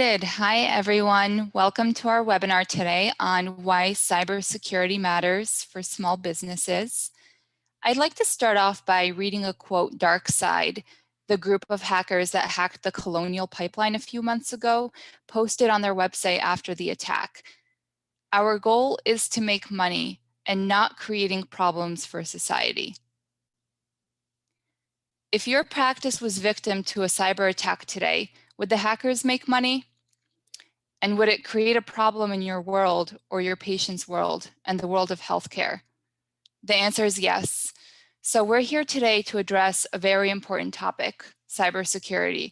Hi, everyone. Welcome to our webinar today on why cybersecurity matters for small businesses. I'd like to start off by reading a quote DarkSide, the group of hackers that hacked the Colonial Pipeline a few months ago, posted on their website after the attack. Our goal is to make money and not creating problems for society. If your practice was victim to a cyber attack today, would the hackers make money? And would it create a problem in your world or your patient's world and the world of healthcare? The answer is yes. So we're here today to address a very important topic, cybersecurity.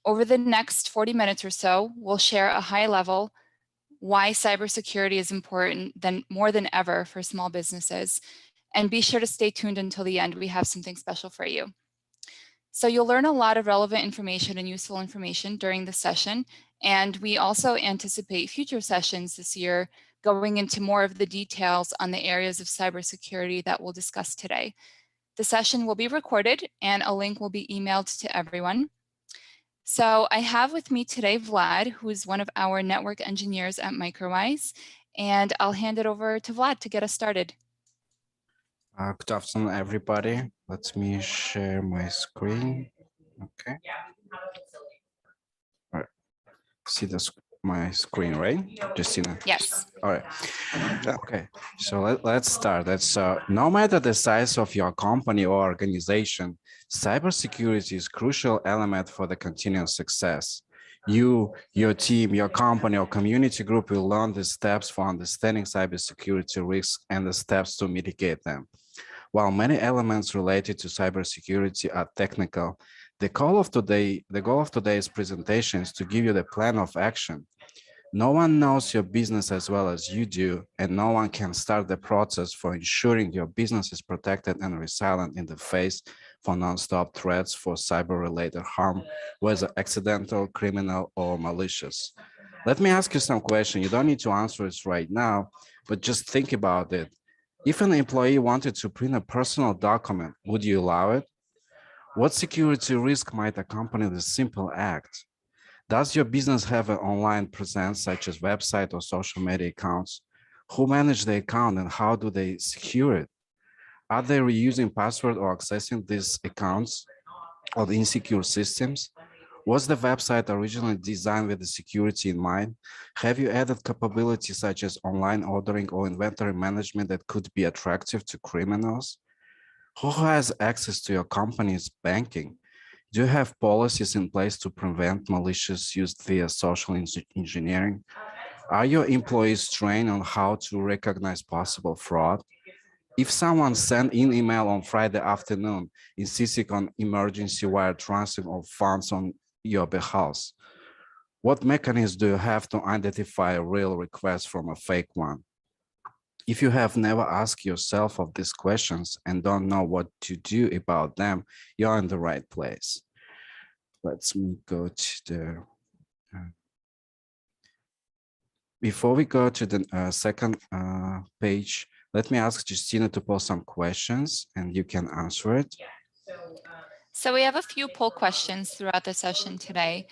Over the next 40 minutes or so, we'll share a high level why cybersecurity is important more than ever for small businesses. And be sure to stay tuned until the end. We have something special for you. So you'll learn a lot of relevant information and useful information during the session. And we also anticipate future sessions this year going into more of the details on the areas of cybersecurity that we'll discuss today. The session will be recorded and a link will be emailed to everyone. So I have with me today Vlad, who is one of our network engineers at Microwise, and I'll hand it over to Vlad to get us started. Good afternoon, everybody. Let me share my screen. Okay. All right. See my screen, right, Justina? Yes. All right. Okay. So let's start. No matter the size of your company or organization, cybersecurity is a crucial element for the continuous success. You, your team, your company or community group will learn the steps for understanding cybersecurity risks and the steps to mitigate them. While many elements related to cybersecurity are technical, the goal of today's presentation is to give you the plan of action. No one knows your business as well as you do, and no one can start the process for ensuring your business is protected and resilient in the face for non-stop threats for cyber-related harm, whether accidental, criminal, or malicious. Let me ask you some questions. You don't need to answer it right now, but just think about it. If an employee wanted to print a personal document, would you allow it? What security risk might accompany this simple act? Does your business have an online presence such as website or social media accounts? Who manage the account and how do they secure it? Are they reusing password or accessing these accounts or insecure systems? Was the website originally designed with the security in mind? Have you added capabilities such as online ordering or inventory management that could be attractive to criminals? Who has access to your company's banking? Do you have policies in place to prevent malicious use via social engineering? Are your employees trained on how to recognize possible fraud? If someone sent an email on Friday afternoon insisting on emergency wire transfer of funds on your behalf, what mechanisms do you have to identify a real request from a fake one? If you have never asked yourself of these questions and don't know what to do about them, you're in the right place. Let's go to the before we go to the second page, let me ask Justina to post some questions and you can answer it. So we have a few poll questions throughout the session today.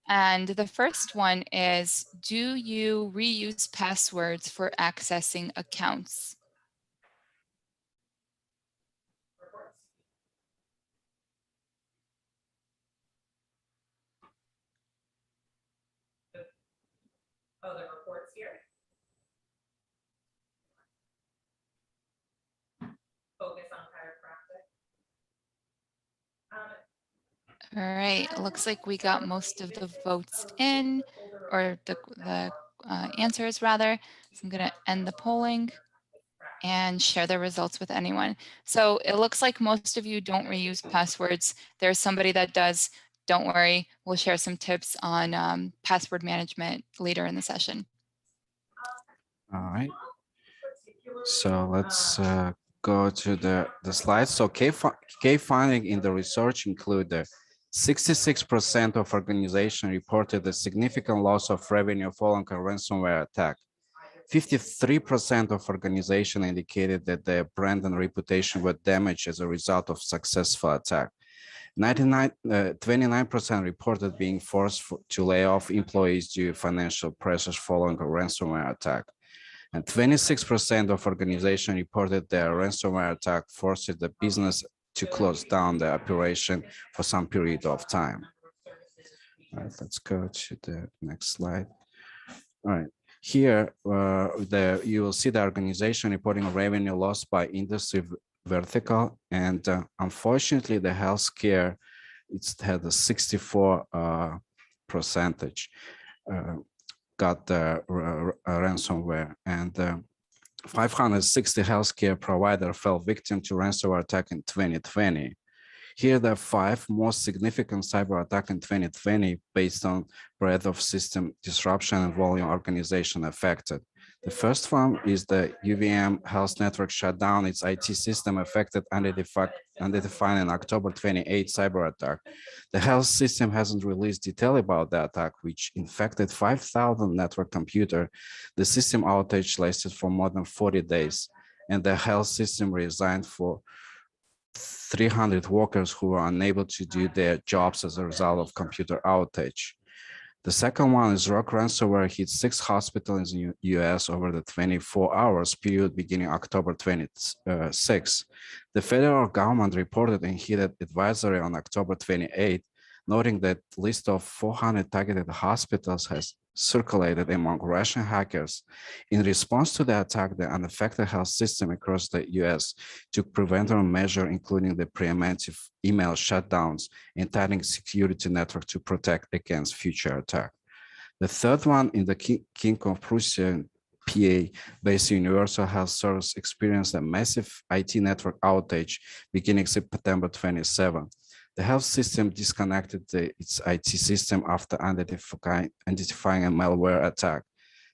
And the first one is, do you reuse passwords for accessing accounts? Oh, the reports here. Focus on chiropractic. All right, looks like we got most of the votes in, or the answers rather. So I'm going to end the polling and share the results with anyone. So it looks like most of you don't reuse passwords. There's somebody that does. Don't worry, we'll share some tips on password management later in the session. All right. So let's go to the slides. So key finding in the research include the 66% of organizations reported a significant loss of revenue following a ransomware attack. 53% of organizations indicated that their brand and reputation were damaged as a result of successful attack. 29% reported being forced to lay off employees due to financial pressures following a ransomware attack. And 26% of organizations reported their ransomware attack forced the business to close down the operation for some period of time. All right, let's go to the next slide. All right, here you will see the organization reporting revenue loss by industry vertical, and unfortunately, the healthcare it's had a 64 percentage got the ransomware, and 560 healthcare provider fell victim to ransomware attack in 2020. Here, the 5 most significant cyber attack in 2020 based on breadth of system disruption and volume organization affected. The first one is the UVM Health Network shut down its IT system affected unidentified in October 28 cyber attack. The health system hasn't released detail about the attack, which infected 5,000 network computer. The system outage lasted for more than 40 days, and the health system resigned for 300 workers who were unable to do their jobs as a result of computer outage. The second one is Rock ransomware hit 6 hospitals in the US over the 24 hours period beginning October 26. The federal government reported a heated advisory on October 28, noting that list of 400 targeted hospitals has circulated among Russian hackers. In response to the attack, the unaffected health system across the US took preventative measures, including the preemptive email shutdowns and tightening security network to protect against future attack. The third one in the King of Prussia, PA-based Universal Health Service experienced a massive IT network outage beginning September 27. The health system disconnected its IT system after identifying a malware attack.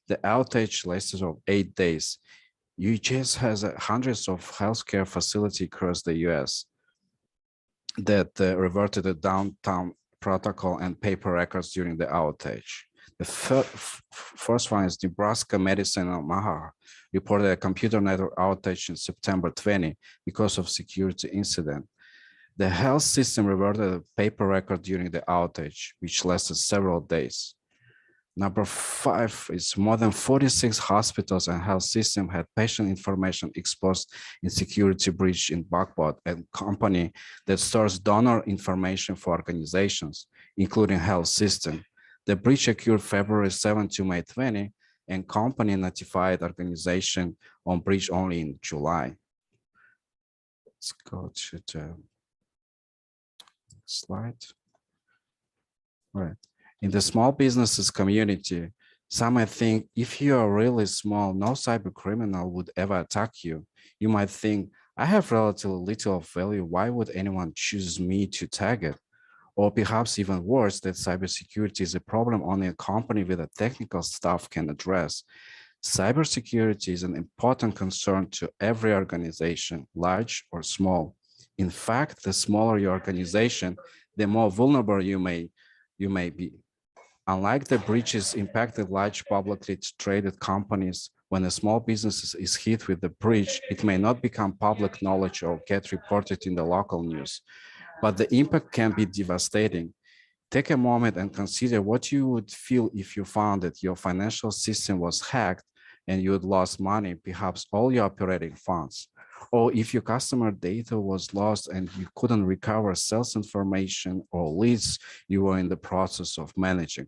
The outage lasted of 8 days. UHS has hundreds of healthcare facilities across the US that reverted to downtown protocol and paper records during the outage. The first one is Nebraska Medicine in Omaha reported a computer network outage in September 20 because of security incident. The health system reverted a paper record during the outage, which lasted several days. Number 5 is more than 46 hospitals and health systems had patient information exposed in security breach in Buckbot, a company that stores donor information for organizations, including health system. The breach occurred February 7 to May 20, and company notified organization on breach only in July. Let's go to the slide. All right. In the small businesses community, some might think if you are really small, no cyber criminal would ever attack you. You might think, I have relatively little of value. Why would anyone choose me to target? Or perhaps even worse, that cybersecurity is a problem only a company with a technical staff can address. Cybersecurity is an important concern to every organization, large or small. In fact, the smaller your organization, the more vulnerable you may be. Unlike the breaches impacted large publicly traded companies, when a small business is hit with the breach, it may not become public knowledge or get reported in the local news, but the impact can be devastating. Take a moment and consider what you would feel if you found that your financial system was hacked and you had lost money, perhaps all your operating funds. Or if your customer data was lost and you couldn't recover sales information or leads you were in the process of managing.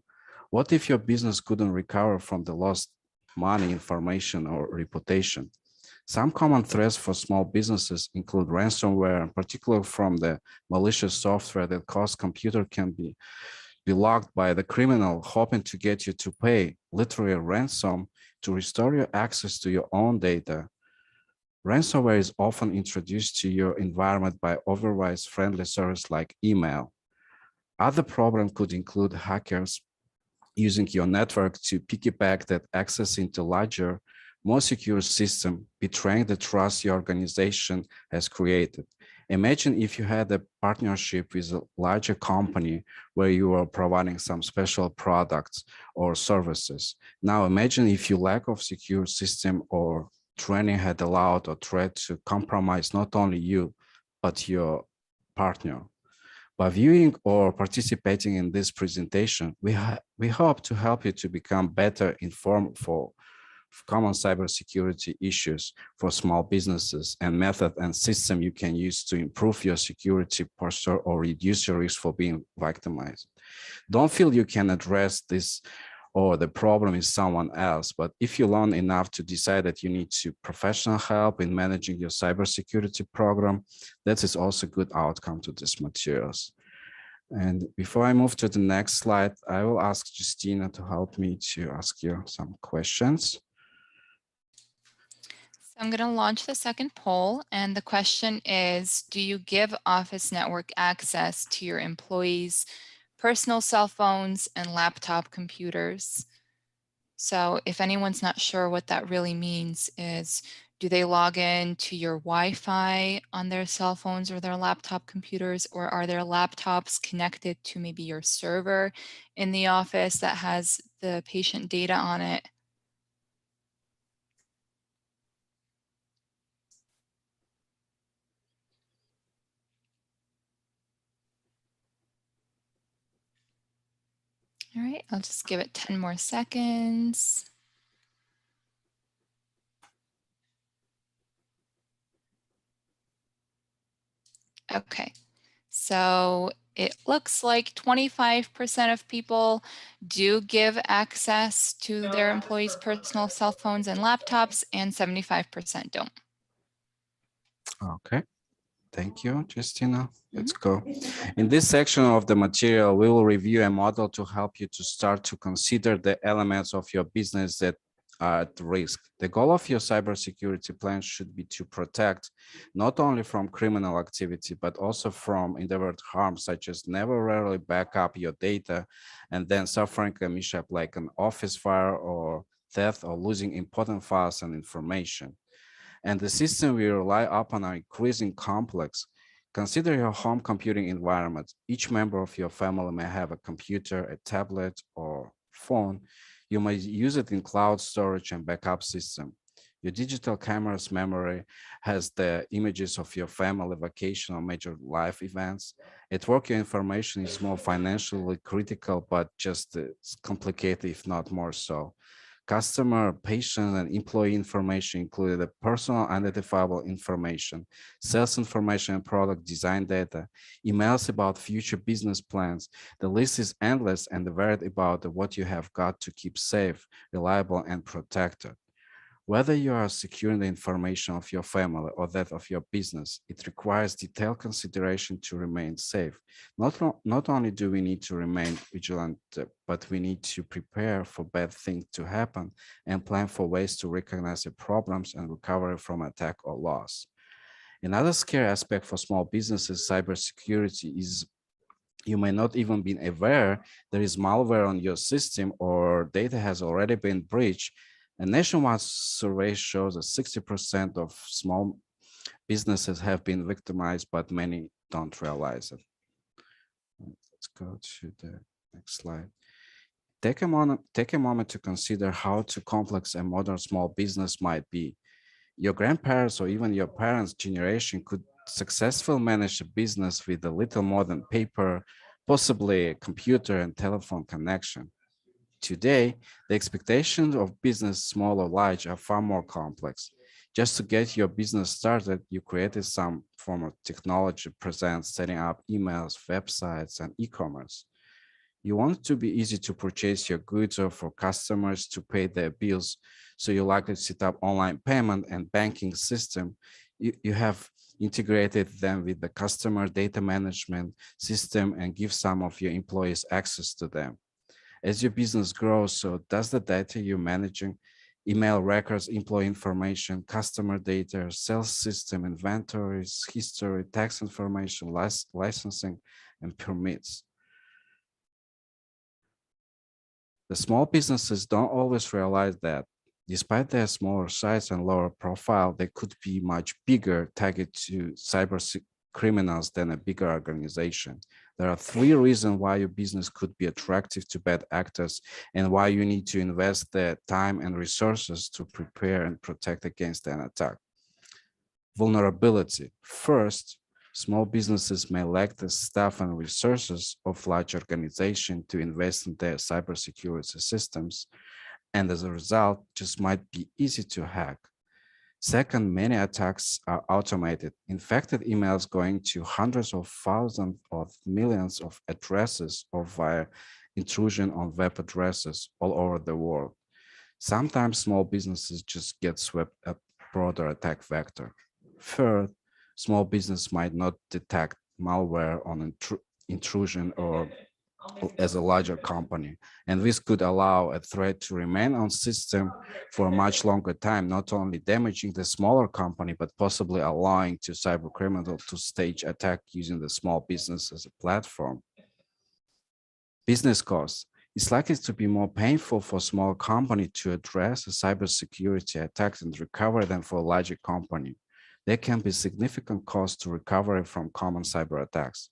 What if your business couldn't recover from the lost money, information, or reputation? Some common threats for small businesses include ransomware, in particular from the malicious software that cause computer can be locked by the criminal hoping to get you to pay literally a ransom to restore your access to your own data. Ransomware is often introduced to your environment by otherwise friendly service like email. Other problems could include hackers using your network to piggyback that access into larger, more secure system, betraying the trust your organization has created. Imagine if you had a partnership with a larger company where you were providing some special products or services. Now imagine if your lack of secure system or training had allowed a threat to compromise not only you, but your partner. By viewing or participating in this presentation, we hope to help you to become better informed for common cybersecurity issues for small businesses and method and system you can use to improve your security posture or reduce your risk for being victimized. Don't feel you can address this or the problem is someone else, but if you learn enough to decide that you need to professional help in managing your cybersecurity program, that is also a good outcome to these materials. And before I move to the next slide, I will ask Justina to help me to ask you some questions. So I'm going to launch the second poll, and the question is, do you give Office Network access to your employees' personal cell phones and laptop computers? So if anyone's not sure what that really means is, do they log in to your Wi-Fi on their cell phones or their laptop computers, or are their laptops connected to maybe your server in the office that has the patient data on it? All right, I'll just give it 10 more seconds. Okay, so it looks like 25% of people do give access to their employees' personal cell phones and laptops, and 75% don't. Okay. Thank you, Justina. Let's go. In this section of the material, we will review a model to help you to start to consider the elements of your business that are at risk. The goal of your cybersecurity plan should be to protect not only from criminal activity, but also from indirect harm, such as never rarely back up your data and then suffering a mishap like an office fire or theft or losing important files and information. And the system we rely upon are increasing complex. Consider your home computing environment. Each member of your family may have a computer, a tablet, or phone. You may use it in cloud storage and backup system. Your digital camera's memory has the images of your family, vacation, or major life events. At work, your information is more financially critical, but just as complicated, if not more so. Customer, patient, and employee information included the personal identifiable information, sales information and product design data, emails about future business plans. The list is endless and varied about what you have got to keep safe, reliable, and protected. Whether you are securing the information of your family or that of your business, it requires detailed consideration to remain safe. Not only do we need to remain vigilant, but we need to prepare for bad things to happen and plan for ways to recognize the problems and recover from attack or loss. Another scary aspect for small businesses, cybersecurity, is you may not even be aware there is malware on your system or data has already been breached. A nationwide survey shows that 60% of small businesses have been victimized, but many don't realize it. Let's go to the next slide. Take a moment to consider how too complex a modern small business might be. Your grandparents or even your parents' generation could successfully manage a business with a little more than paper, possibly a computer and telephone connection. Today, the expectations of business, small or large, are far more complex. Just to get your business started, you created some form of technology present setting up emails, websites, and e-commerce. You want it to be easy to purchase your goods or for customers to pay their bills, so you likely set up online payment and banking system. You have integrated them with the customer data management system and give some of your employees access to them. As your business grows, so does the data you're managing, email records, employee information, customer data, sales system, inventories, history, tax information, licensing, and permits. The small businesses don't always realize that despite their smaller size and lower profile, they could be much bigger target to cyber criminals than a bigger organization. There are three reasons why your business could be attractive to bad actors and why you need to invest the time and resources to prepare and protect against an attack. Vulnerability. First, Small businesses may lack the staff and resources of large organizations to invest in their cybersecurity systems, and as a result, just might be easy to hack. Second, many attacks are automated. Infected emails going to hundreds of thousands of millions of addresses or via intrusion on web addresses all over the world. Sometimes small businesses just get swept up broader attack vector. Third, small business might not detect malware on intrusion or as a larger company, and this could allow a threat to remain on system for a much longer time, not only damaging the smaller company, but possibly allowing to cyber criminal to stage attack using the small business as a platform. Business costs. It's likely to be more painful for a small company to address a cybersecurity attacks and recover than for a larger company. There can be significant costs to recovery from common cyber attacks.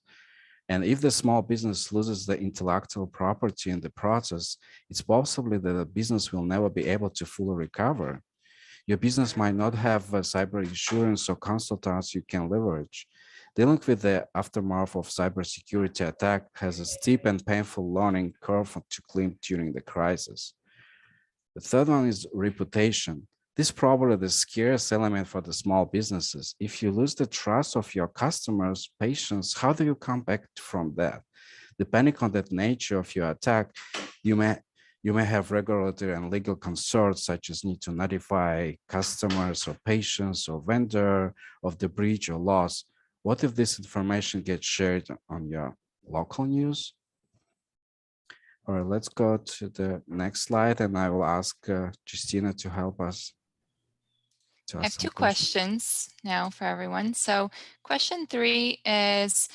And if the small business loses the intellectual property in the process, it's possible that the business will never be able to fully recover. Your business might not have a cyber insurance or consultants you can leverage. Dealing with the aftermath of cybersecurity attack has a steep and painful learning curve to climb during the crisis. The third one is reputation. This is probably the scariest element for the small businesses. If you lose the trust of your customers, patients, how do you come back from that? Depending on the nature of your attack, you may have regulatory and legal concerns such as need to notify customers or patients or vendor of the breach or loss. What if this information gets shared on your local news? All right, let's go to the next slide and I will ask Justina to help us. I have two questions now for everyone. So question 3 is,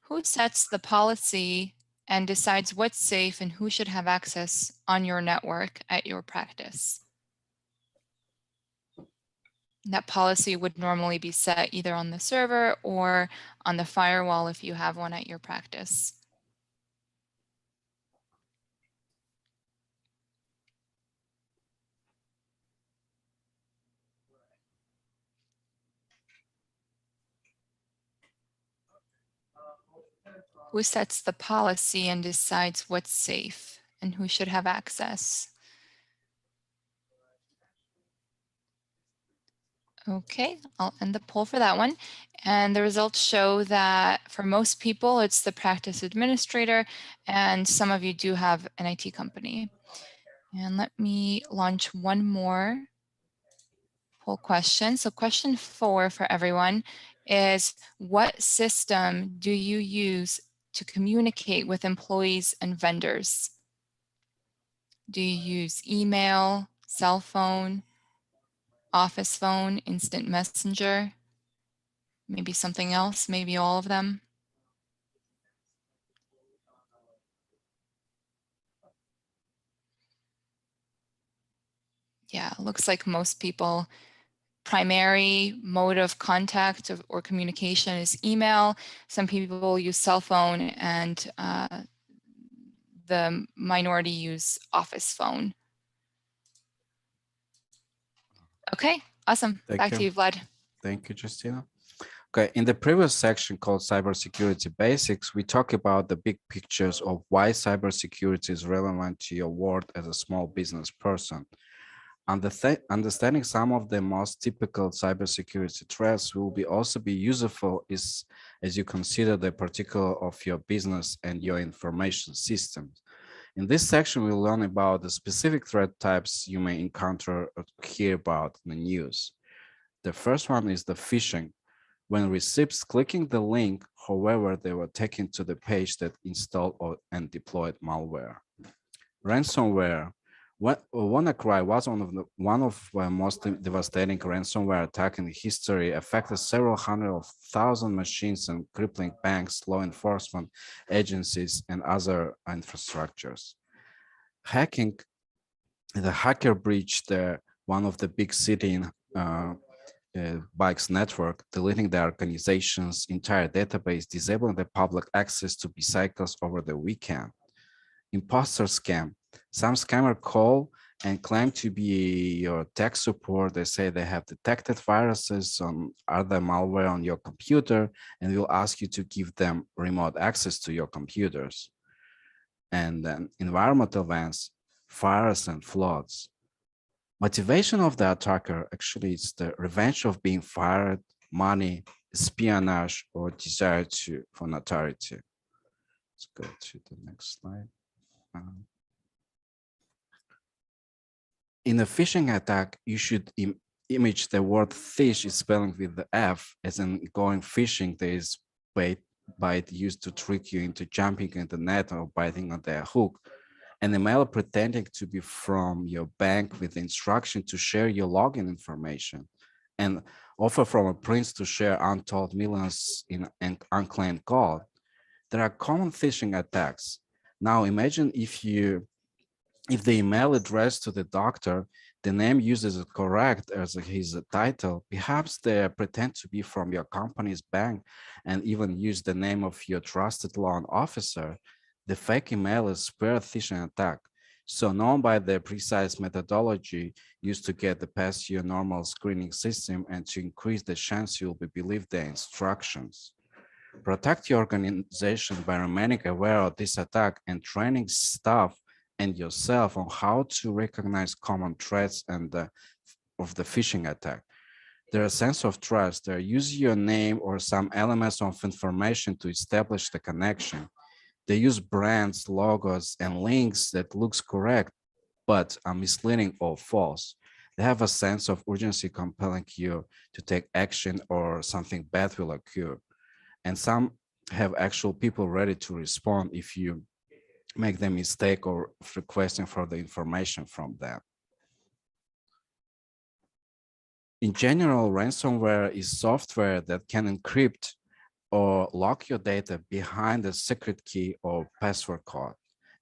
who sets the policy and decides what's safe and who should have access on your network at your practice? That policy would normally be set either on the server or on the firewall if you have one at your practice. Who sets the policy and decides what's safe and who should have access? Okay, I'll end the poll for that one. And the results show that for most people, it's the practice administrator, and some of you do have an IT company. And let me launch one more poll question. So question 4 for everyone is, what system do you use to communicate with employees and vendors? Do you use email, cell phone, office phone, instant messenger? Maybe something else, maybe all of them. Yeah, looks like most people, primary mode of contact or communication is email. Some people use cell phone, and the minority use office phone. Okay, awesome. Back to you, Vlad. Thank you, Justina. Okay, in the previous section called Cybersecurity Basics, we talk about the big pictures of why cybersecurity is relevant to your work as a small business person. Understanding some of the most typical cybersecurity threats will also be useful as you consider the particular of your business and your information systems. In this section, we'll learn about the specific threat types you may encounter or hear about in the news. The first one is the phishing. When recipients clicking the link, however, they were taken to the page that installed and deployed malware. Ransomware. WannaCry was one of the most devastating ransomware attacks in history, affected several hundred of thousand machines and crippling banks, law enforcement agencies, and other infrastructures. Hacking. The hacker breached one of the big city bikes network, deleting the organization's entire database, disabling the public access to bicycles over the weekend. Imposter scam. Some scammer call and claim to be your tech support. They say they have detected viruses on other malware on your computer and will ask you to give them remote access to your computers. And then environmental events, fires and floods. Motivation of the attacker actually is the revenge of being fired, money, espionage, or desire for notoriety. Let's go to the next slide. In a phishing attack, you should image the word fish is spelling with the F, as in going fishing. There is bait used to trick you into jumping in the net or biting on their hook. An email pretending to be from your bank with instruction to share your login information, and offer from a prince to share untold millions in an unclaimed gold. There are common phishing attacks. Now imagine if the email addressed to the doctor, the name uses is correct as his title, perhaps they pretend to be from your company's bank and even use the name of your trusted law officer. The fake email is spear phishing attack, so known by the precise methodology used to get past your normal screening system and to increase the chance you'll be believed their instructions. Protect your organization by remaining aware of this attack and training staff and yourself on how to recognize common threats and of the phishing attack. There is a sense of trust. They use your name or some elements of information to establish the connection. They use brands, logos, and links that looks correct, but are misleading or false. They have a sense of urgency compelling you to take action or something bad will occur. And some have actual people ready to respond if you make the mistake or requesting for the information from them. In general, ransomware is software that can encrypt or lock your data behind a secret key or password code.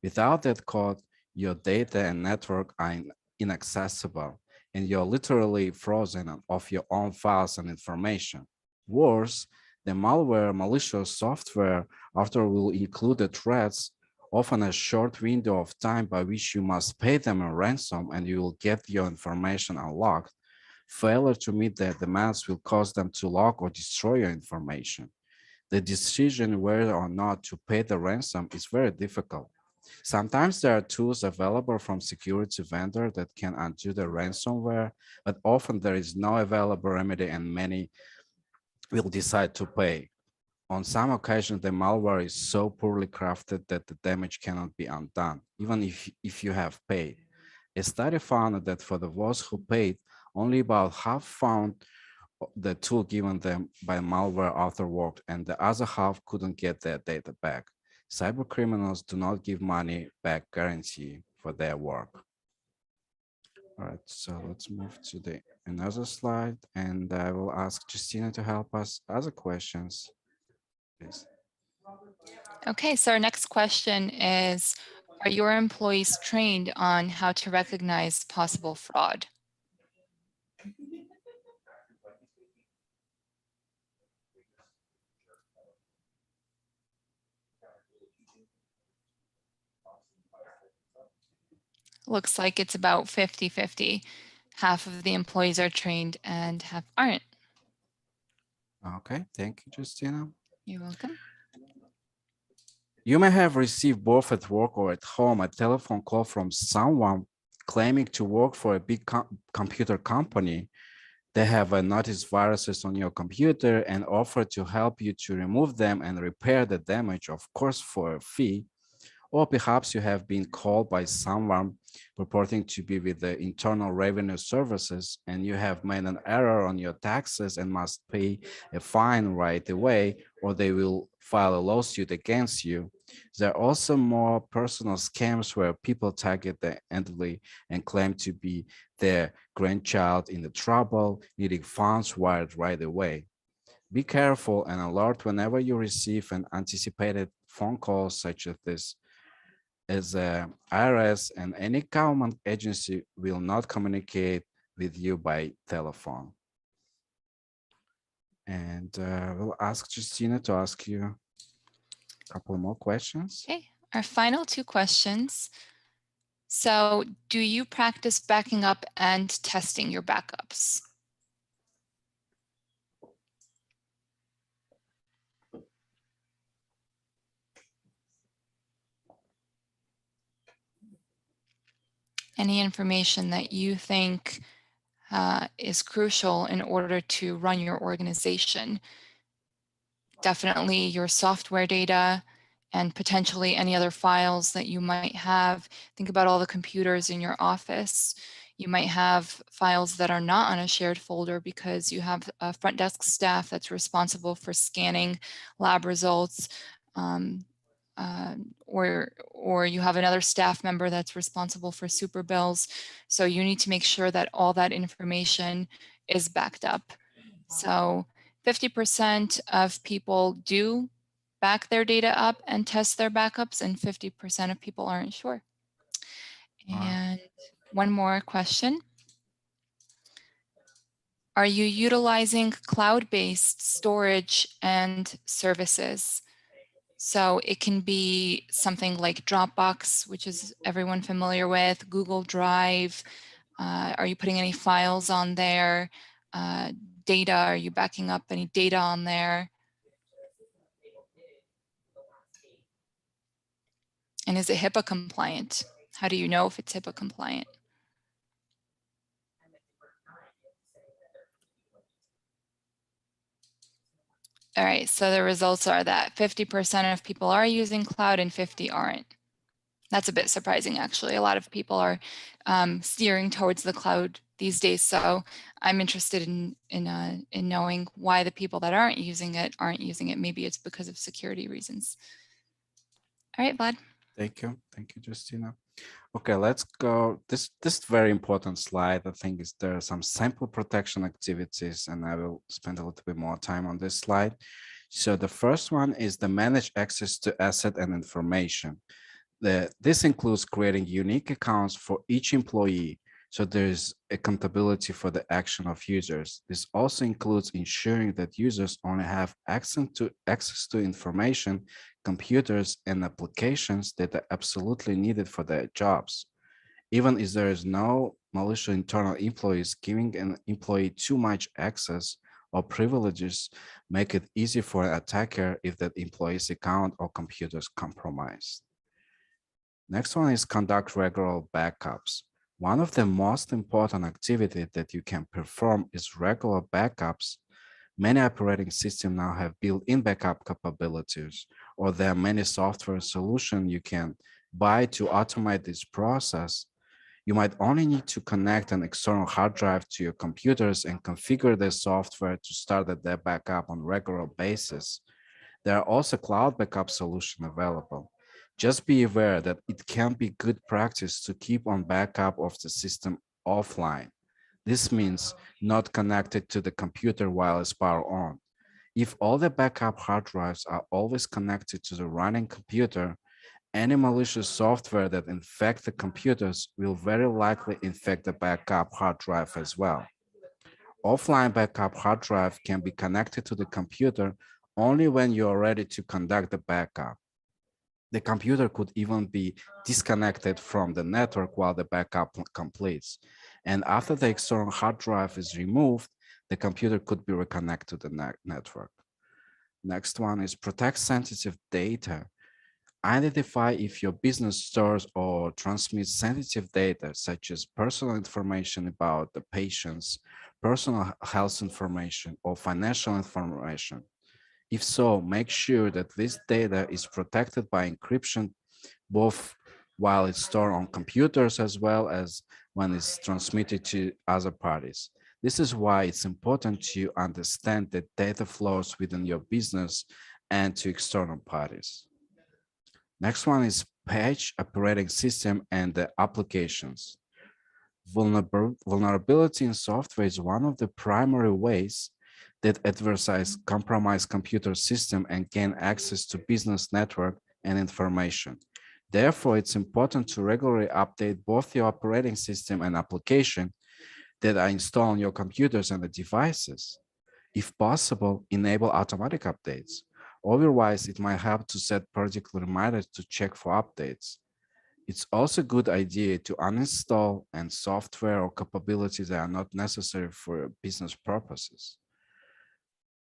Without that code, your data and network are inaccessible, and you're literally frozen off your own files and information. Worse, the malware, malicious software, after will include the threats, often a short window of time by which you must pay them a ransom and you will get your information unlocked. Failure to meet their demands will cause them to lock or destroy your information. The decision whether or not to pay the ransom is very difficult. Sometimes there are tools available from security vendor that can undo the ransomware, but often there is no available remedy and many will decide to pay. On some occasions, the malware is so poorly crafted that the damage cannot be undone, even if you have paid. A study found that for the ones who paid, only about half found the tool given them by malware author worked, and the other half couldn't get their data back. Cyber criminals do not give money back guarantee for their work. All right, so let's move to the another slide, and I will ask Justina to help us other questions. Please. Okay, so our next question is, are your employees trained on how to recognize possible fraud? Looks like it's about 50-50. Half of the employees are trained and half aren't. Okay, thank you, Justina. You're welcome. You may have received both at work or at home a telephone call from someone claiming to work for a big computer company. They have noticed viruses on your computer and offer to help you to remove them and repair the damage, of course, for a fee. Or perhaps you have been called by someone purporting to be with the Internal Revenue Services and you have made an error on your taxes and must pay a fine right away, or they will file a lawsuit against you. There are also more personal scams where people target the elderly and claim to be their grandchild in the trouble, needing funds wired right away. Be careful and alert whenever you receive an anticipated phone call such as this, as IRS and any government agency will not communicate with you by telephone. And we'll ask Justina to ask you a couple more questions. Okay, our final two questions. So do you practice backing up and testing your backups? Any information that you think is crucial in order to run your organization? Definitely your software data and potentially any other files that you might have. Think about all the computers in your office. You might have files that are not on a shared folder because you have a front desk staff that's responsible for scanning lab results, um, or you have another staff member that's responsible for super bills. So you need to make sure that all that information is backed up. So 50% of people do back their data up and test their backups, and 50% of people aren't sure. And one more question. Are you utilizing cloud-based storage and services? So it can be something like Dropbox, which is everyone familiar with, Google Drive. Are you putting any files on there? Data, are you backing up any data on there? And is it HIPAA compliant? How do you know if it's HIPAA compliant? All right, so the results are that 50% of people are using cloud and 50 aren't. That's a bit surprising, actually. A lot of people are steering towards the cloud these days. So I'm interested in knowing why the people that aren't using it. Maybe it's because of security reasons. All right, Vlad. Thank you, Justina. Okay, let's go. This very important slide, I think, is there are some sample protection activities, and I will spend a little bit more time on this slide. So the first one is the manage access to asset and information. This includes creating unique accounts for each employee, so there's accountability for the action of users. This also includes ensuring that users only have access to information, computers, and applications that are absolutely needed for their jobs. Even if there is no malicious internal employees, giving an employee too much access or privileges make it easy for an attacker if that employee's account or computer is compromised. Next one is conduct regular backups. One of the most important activities that you can perform is regular backups. Many operating systems now have built-in backup capabilities, or there are many software solutions you can buy to automate this process. You might only need to connect an external hard drive to your computers and configure the software to start their backup on a regular basis. There are also cloud backup solutions available. Just be aware that it can be good practice to keep on backup of the system offline. This means not connected to the computer while it's power on. If all the backup hard drives are always connected to the running computer, any malicious software that infects the computers will very likely infect the backup hard drive as well. Offline backup hard drive can be connected to the computer only when you are ready to conduct the backup. The computer could even be disconnected from the network while the backup completes. And after the external hard drive is removed, the computer could be reconnected to the network. Next one is protect sensitive data. Identify if your business stores or transmits sensitive data, such as personal information about the patients, personal health information, or financial information. If so, make sure that this data is protected by encryption, both while it's stored on computers as well as when it's transmitted to other parties. This is why it's important to understand the data flows within your business and to external parties. Next one is patch operating system and the applications. Vulnerability in software is one of the primary ways that adversaries compromise computer system and gain access to business network and information. Therefore, it's important to regularly update both your operating system and application that are installed on your computers and the devices. If possible, enable automatic updates. Otherwise, it might help to set periodic reminders to check for updates. It's also a good idea to uninstall and software or capabilities that are not necessary for business purposes.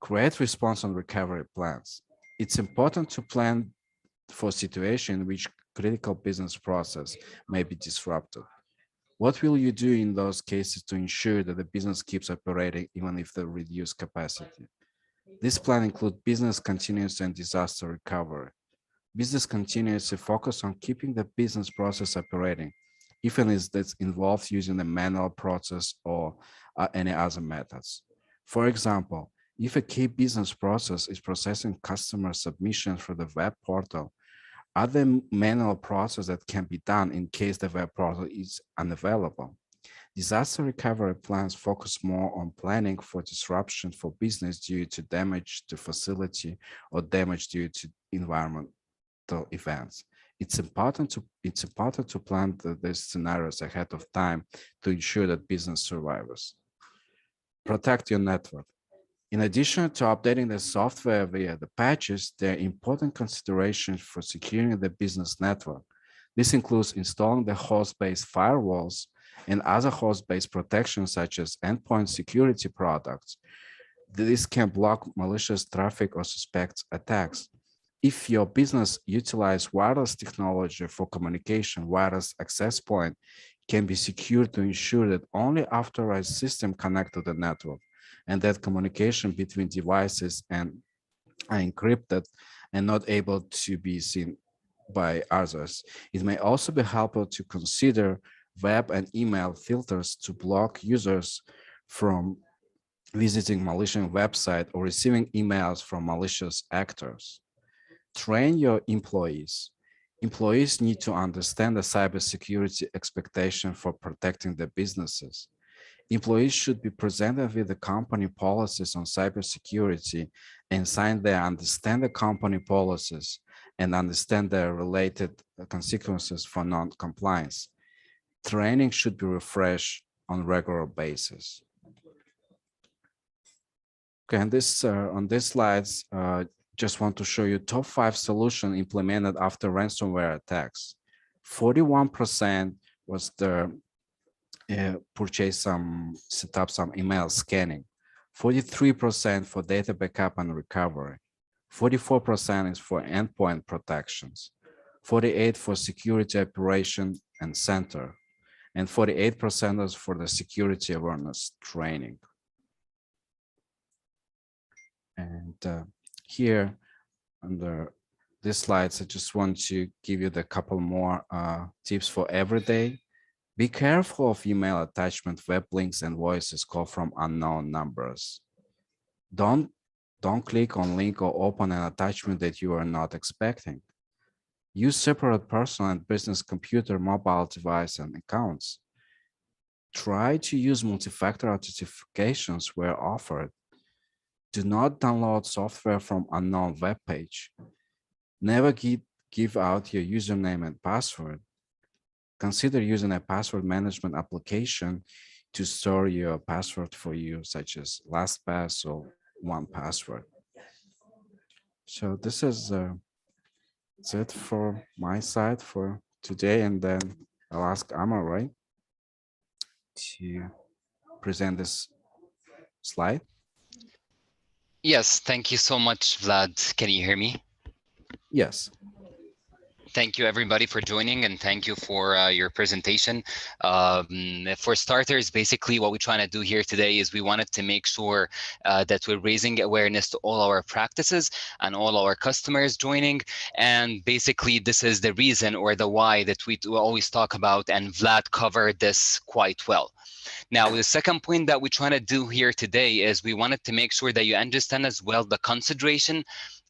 Create response and recovery plans. It's important to plan for situation in which critical business process may be disrupted. What will you do in those cases to ensure that the business keeps operating even if they reduce capacity? This plan includes business continuity and disaster recovery. Business continuity focus on keeping the business process operating, even if that's involved using a manual process or any other methods. For example, if a key business process is processing customer submissions for the web portal, other manual process that can be done in case the web portal is unavailable. Disaster recovery plans focus more on planning for disruption for business due to damage to facility or damage due to environmental events. It's important to plan these scenarios ahead of time to ensure that business survives. Protect your network. In addition to updating the software via the patches, there are important considerations for securing the business network. This includes installing the host-based firewalls and other host-based protections such as endpoint security products. This can block malicious traffic or suspect attacks. If your business utilizes wireless technology for communication, wireless access point can be secured to ensure that only authorized systems connect to the network and that communication between devices are encrypted and not able to be seen by others. It may also be helpful to consider web and email filters to block users from visiting malicious website or receiving emails from malicious actors. Train your employees. Employees need to understand the cybersecurity expectation for protecting their businesses. Employees should be presented with the company policies on cybersecurity and sign they understand the company policies and understand the related consequences for non-compliance. Training should be refreshed on regular basis. Okay, and on these slides, just want to show you top 5 solutions implemented after ransomware attacks. 41% was the set up some email scanning. 43% for data backup and recovery. 44% is for endpoint protections. 48% for security operation and center. And 48% is for the security awareness training. And here under these slides, I just want to give you the couple more tips for every day. Be careful of email attachment, web links, and voices called from unknown numbers. Don't click on link or open an attachment that you are not expecting. Use separate personal and business computer, mobile device, and accounts. Try to use multi-factor authentications where offered. Do not download software from unknown web page. Never give out your username and password. Consider using a password management application to store your password for you, such as LastPass or 1Password. So this is it for my side for today, and then I'll ask Amar, right, to present this slide. Yes, thank you so much, Vlad. Can you hear me? Yes. Thank you, everybody, for joining, and thank you for your presentation. For starters, basically what we're trying to do here today is we wanted to make sure that we're raising awareness to all our practices and all our customers joining. And basically, this is the reason or the why that we always talk about, and Vlad covered this quite well. Now, the second point that we're trying to do here today is we wanted to make sure that you understand as well the consideration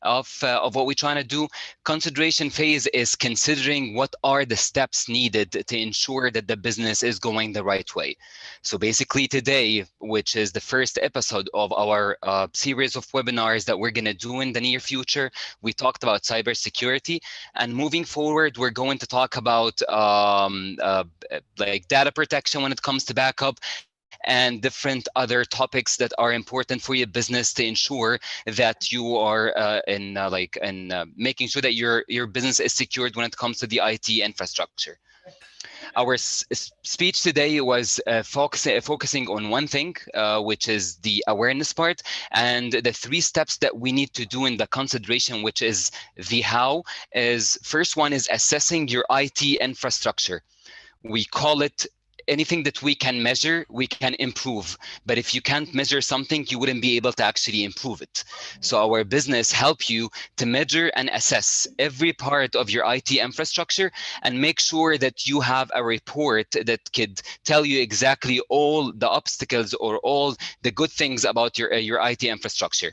of what we're trying to do. Consideration phase is considering what are the steps needed to ensure that the business is going the right way. So basically today, which is the first episode of our series of webinars that we're going to do in the near future, we talked about cybersecurity, and moving forward, we're going to talk about like data protection when it comes to backup, and different other topics that are important for your business to ensure that you are making sure that your business is secured when it comes to the IT infrastructure. Our speech today was focusing on one thing, which is the awareness part, and the 3 steps that we need to do in the consideration, which is the how. Is first one is assessing your IT infrastructure. We call it anything that we can measure, we can improve. But if you can't measure something, you wouldn't be able to actually improve it. So our business help you to measure and assess every part of your IT infrastructure and make sure that you have a report that could tell you exactly all the obstacles or all the good things about your IT infrastructure.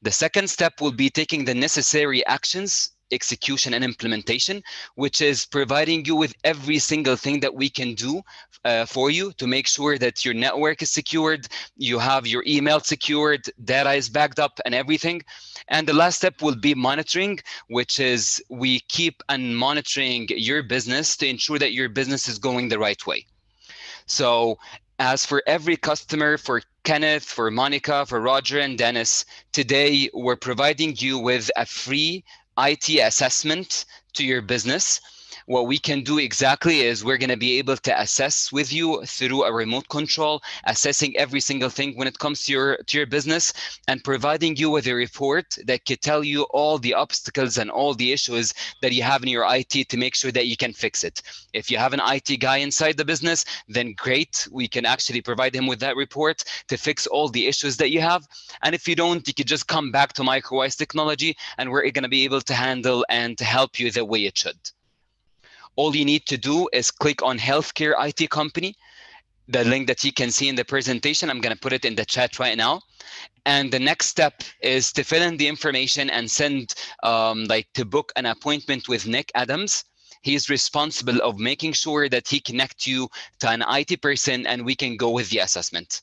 The second step will be taking the necessary actions, execution and implementation, which is providing you with every single thing that we can do for you to make sure that your network is secured, you have your email secured, data is backed up and everything. And the last step will be monitoring, which is we keep on monitoring your business to ensure that your business is going the right way. So as for every customer, for Kenneth, for Monica, for Roger and Dennis, today we're providing you with a free IT assessment to your business. What we can do exactly is we're going to be able to assess with you through a remote control, assessing every single thing when it comes to your business, and providing you with a report that could tell you all the obstacles and all the issues that you have in your IT to make sure that you can fix it. If you have an IT guy inside the business, then great, we can actually provide him with that report to fix all the issues that you have. And if you don't, you could just come back to MicroWise Technology and we're going to be able to handle and to help you the way it should. All you need to do is click on healthcare IT company, the link that you can see in the presentation. I'm going to put it in the chat right now. And the next step is to fill in the information and send to book an appointment with Nick Adams. He's responsible of making sure that he connects you to an IT person and we can go with the assessment.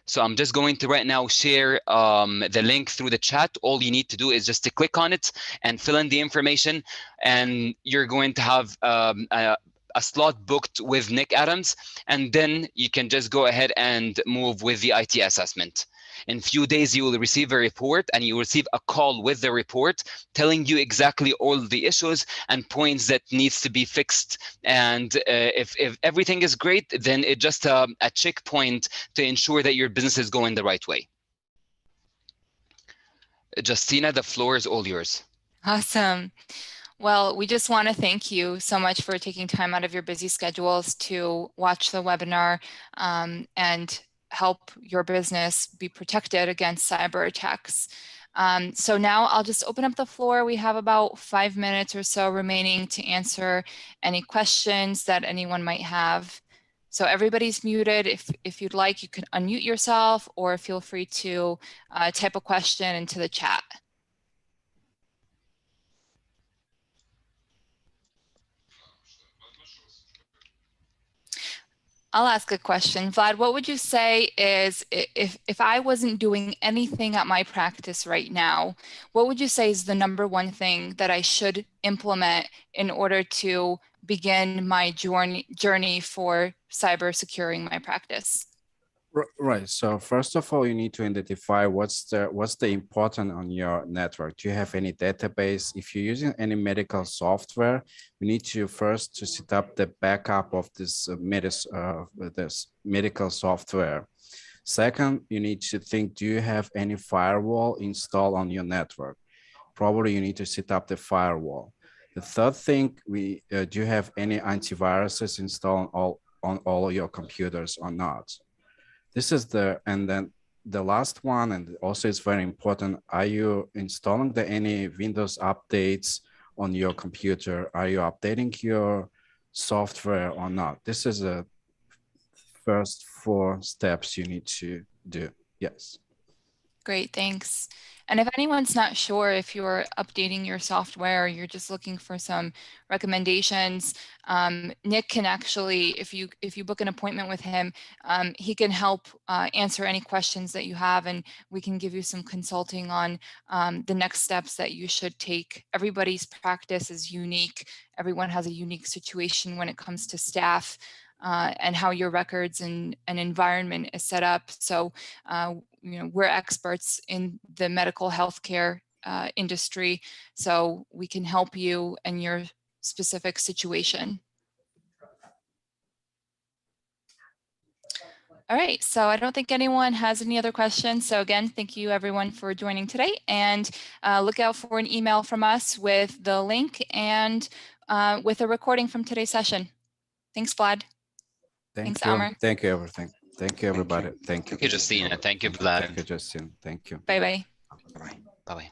So I'm just going to right now share the link through the chat. All you need to do is just to click on it and fill in the information, and you're going to have a slot booked with Nick Adams, and then you can just go ahead and move with the IT assessment. In a few days, you will receive a report and you will receive a call with the report telling you exactly all the issues and points that needs to be fixed. And if everything is great, then it's just a checkpoint to ensure that your business is going the right way. Justina, the floor is all yours. Awesome. Well, we just want to thank you so much for taking time out of your busy schedules to watch the webinar and help your business be protected against cyber attacks. So now I'll just open up the floor. We have about 5 minutes or so remaining to answer any questions that anyone might have. So everybody's muted. If you'd like, you can unmute yourself or feel free to type a question into the chat. I'll ask a question. Vlad, what would you say is, if I wasn't doing anything at my practice right now, what would you say is the #1 thing that I should implement in order to begin my journey for cyber securing my practice? Right. So first of all, you need to identify what's the important on your network. Do you have any database? If you're using any medical software, we need to first to set up the backup of this medical software. Second, you need to think, do you have any firewall installed on your network? Probably you need to set up the firewall. The third thing, do you have any antiviruses installed on all your computers or not? This is and then the last one, and also it's very important, are you installing any Windows updates on your computer? Are you updating your software or not? This is the first 4 steps you need to do. Yes. Great, thanks. And if anyone's not sure if you're updating your software or you're just looking for some recommendations, Nick can actually, if you book an appointment with him, he can help answer any questions that you have, and we can give you some consulting on the next steps that you should take. Everybody's practice is unique. Everyone has a unique situation when it comes to staff and how your records and environment is set up. So we're experts in the medical healthcare industry, so we can help you in your specific situation. All right, so I don't think anyone has any other questions. So again, thank you everyone for joining today, and look out for an email from us with the link and with a recording from today's session. Thanks, Vlad. Thanks, Thank you. Amr. Thank you, everything. Thank you, everybody. Thank you. Thank you, Justina. Thank you, Vlad. Thank you, Justin. Thank you. Bye-bye. Bye-bye.